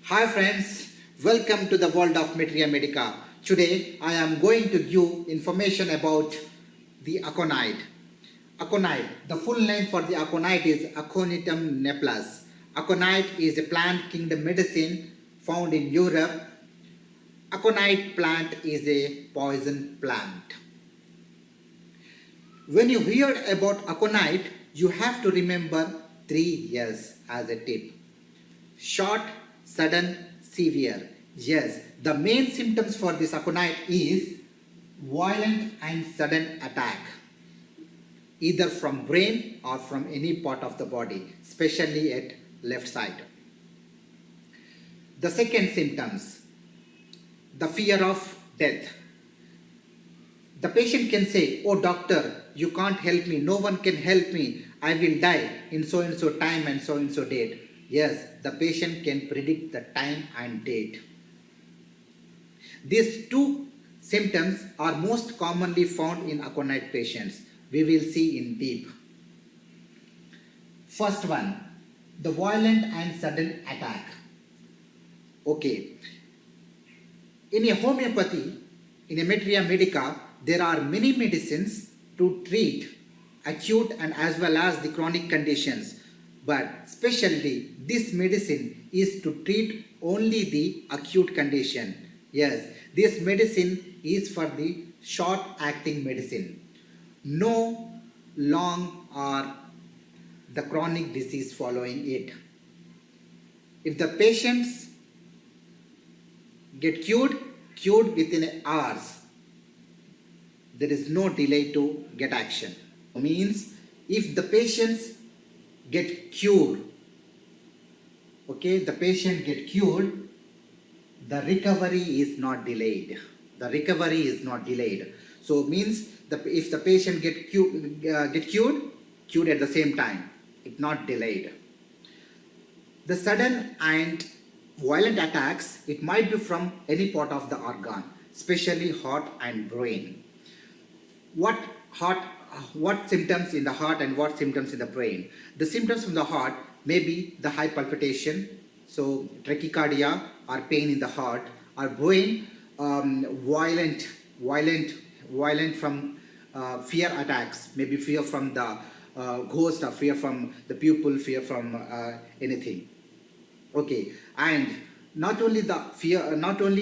Hi friends, welcome to the world of Materia Medica. Today I am going to give information about the aconite. Aconite, the full name for the aconite is Aconitum nepalus. Aconite is a plant kingdom medicine found in Europe. Aconite plant is a poison plant. When you hear about aconite, you have to remember 3 S's as a tip. Short, sudden, severe. Yes, the main symptoms for this aconite is violent and sudden attack, either from brain or from any part of the body, especially at left side. The second symptoms, the fear of death. The patient can say, "Oh doctor, you can't help me, no one can help me, I will die in so and so time and so date." Yes, the patient can predict the time and date. These two symptoms are most commonly found in aconite patients. We will see in deep. First one, the violent and sudden attack. Okay. In a homeopathy, in a Materia Medica, there are many medicines to treat acute and as well as the chronic conditions. But especially this medicine is to treat only the acute condition. Yes, this medicine is for the short acting medicine. No long or the chronic disease following it. If the patients get cured within hours, there is no delay to get action. Means if the patients get cured, the patient get cured, the recovery is not delayed. So means if the patient get cured at the same time, it's not delayed. The sudden and violent attacks, it might be from any part of the organ, especially heart and brain. What symptoms in the heart and what symptoms in the brain? The symptoms from the heart may be the high palpitation, so tachycardia or pain in the heart, or brain, violent from fear attacks, maybe fear from the ghost or fear from the pupil, fear from anything. Okay, and not only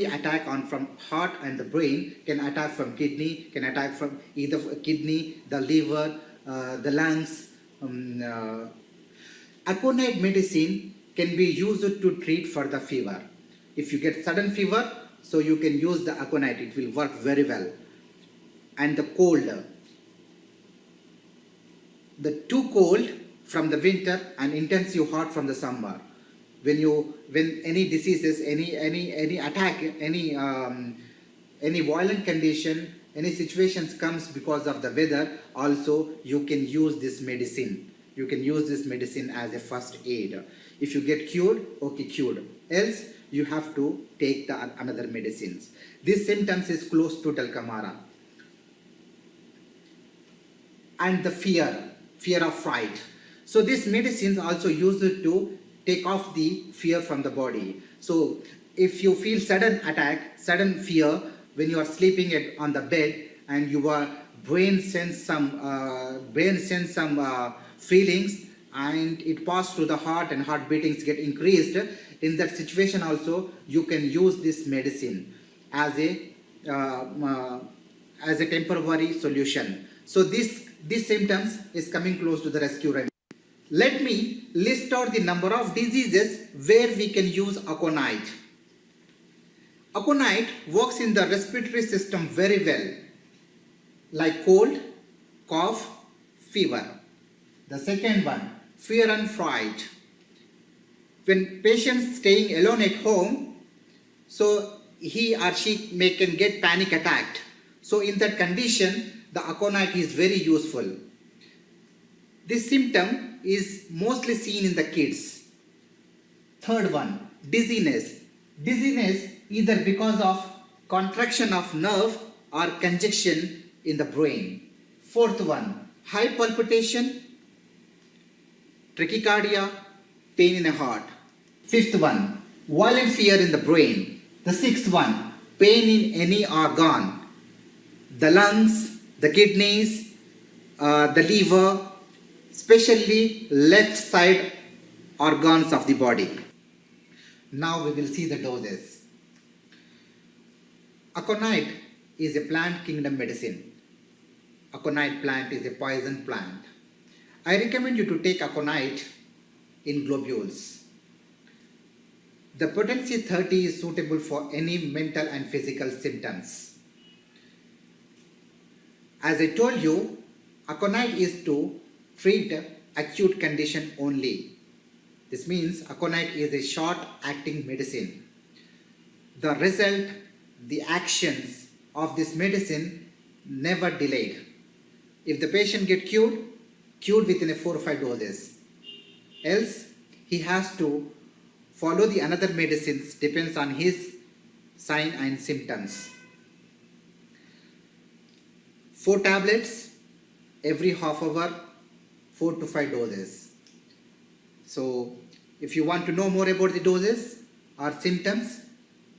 attack on from heart and the brain, can attack from kidney, can attack from either kidney, the liver, the lungs. Aconite medicine can be used to treat for the fever. If you get sudden fever, so you can use the aconite, it will work very well. And the cold, the too cold from the winter and intensive hot from the summer. When any diseases, any attack, any violent condition, any situations comes because of the weather, also you can use this medicine. You can use this medicine as a first aid. If you get cured, okay, cured. Else you have to take the another medicines. These symptoms is close to Dalkamara. And the fear of fright. So these medicines also used to take off the fear from the body. So if you feel sudden attack, sudden fear when you are sleeping on the bed and your brain sends some feelings and it passes through the heart and heart beatings get increased, in that situation also you can use this medicine as a temporary solution. So this symptoms is coming close to the rescue remedy. Let me list out the number of diseases where we can use aconite. Aconite works in the respiratory system very well, like cold, cough, fever. The second one, fear and fright. When patients staying alone at home, so he or she can get panic attacked. So in that condition, the aconite is very useful. This symptom is mostly seen in the kids. Third one, dizziness. Dizziness either because of contraction of nerve or congestion in the brain. Fourth one, high palpitation, tachycardia, pain in the heart. Fifth one, violent fear in the brain. The sixth one, pain in any organ, the lungs, the kidneys, the liver, especially left side organs of the body. Now we will see the doses. Aconite is a plant kingdom medicine. Aconite plant is a poison plant. I recommend you to take aconite in globules. The potency 30 is suitable for any mental and physical symptoms. As I told you, aconite is to treat acute condition only. This means aconite is a short-acting medicine. The result, the actions of this medicine never delayed. If the patient get cured within 4 or 5 doses. Else, he has to follow the another medicines, depends on his sign and symptoms. 4 tablets every half hour, 4 to 5 doses. So, if you want to know more about the doses or symptoms,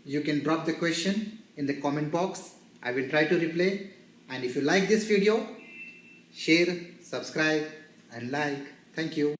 you can drop the question in the comment box. I will try to reply. And if you like this video, share, subscribe and like. Thank you.